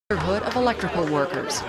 Brotherhood of Electrical Workers.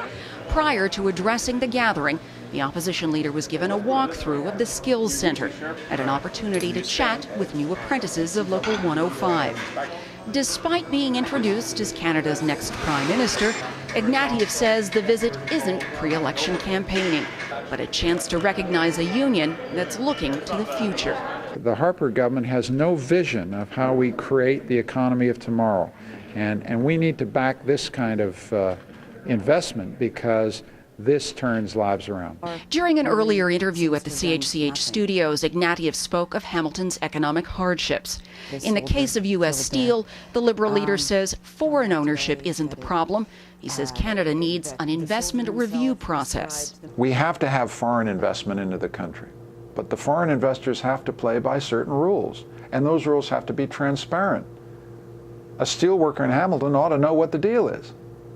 Prior to addressing the gathering, the opposition leader was given a walkthrough of the Skills Centre and an opportunity to chat with new apprentices of Local 105. Despite being introduced as Canada's next Prime Minister, Ignatieff says the visit isn't pre-election campaigning, but a chance to recognize a union that's looking to the future. The Harper government has no vision of how we create the economy of tomorrow. And we need to back this kind of investment because this turns lives around. During an earlier interview at the CHCH studios, Ignatieff spoke of Hamilton's economic hardships. In the case of U.S. Steel, the Liberal leader says foreign ownership isn't the problem. He says Canada needs an investment review process. We have to have foreign investment into the country, but the foreign investors have to play by certain rules, and those rules have to be transparent. A steel worker in Hamilton ought to know what the deal is,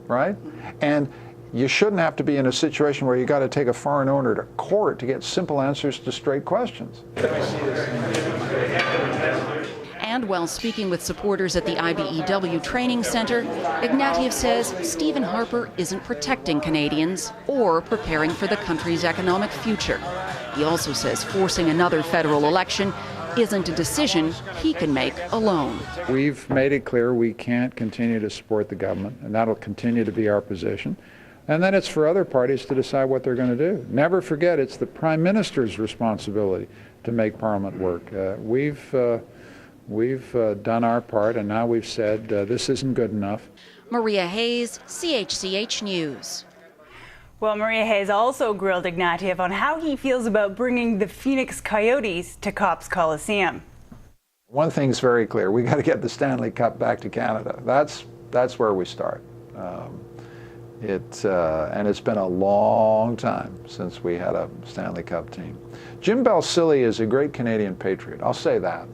right? And you shouldn't have to be in a situation where you got to take a foreign owner to court to get simple answers to straight questions. And while speaking with supporters at the IBEW Training Centre, Ignatieff says Stephen Harper isn't protecting Canadians or preparing for the country's economic future. He also says forcing another federal election isn't a decision he can make alone. We've made it clear we can't continue to support the government, and that'll continue to be our position. And then it's for other parties to decide what they're going to do. Never forget, it's the Prime Minister's responsibility to make Parliament work. We've done our part, and now we've said this isn't good enough. Maria Hayes, CHCH News. Well, Maria Hayes also grilled Ignatieff on how he feels about bringing the Phoenix Coyotes to Copps Coliseum. One thing's very clear: we got to get the Stanley Cup back to Canada. That's where we start. And it's been a long time since we had a Stanley Cup team. Jim Balsillie is a great Canadian patriot. I'll say that.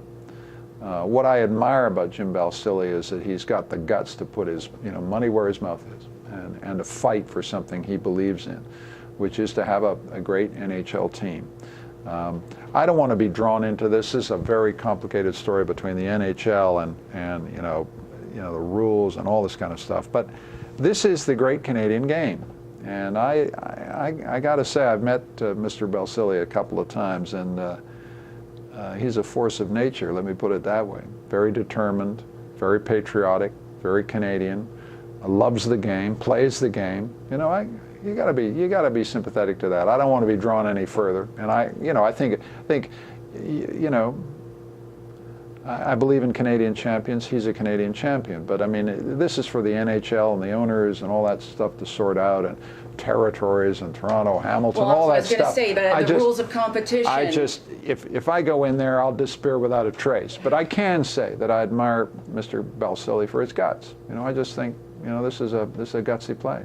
What I admire about Jim Balsillie is that he's got the guts to put his money where his mouth is. And to fight for something he believes in, which is to have a great NHL team. I don't want to be drawn into this. This is a very complicated story between the NHL and the rules and all this kind of stuff. But this is the great Canadian game, and I got to say I've met Mr. Balsillie a couple of times, and he's a force of nature. Let me put it that way. Very determined, very patriotic, very Canadian. Loves the game, plays the game. You gotta be sympathetic to that. I don't want to be drawn any further. And I think I believe in Canadian champions. He's a Canadian champion. But I mean, this is for the NHL and the owners and all that stuff to sort out, and territories and Toronto, Hamilton, all that stuff. I was going to say the rules of competition. If I go in there, I'll despair without a trace. But I can say that I admire Mr. Balsillie for his guts. I just think, this is a gutsy play.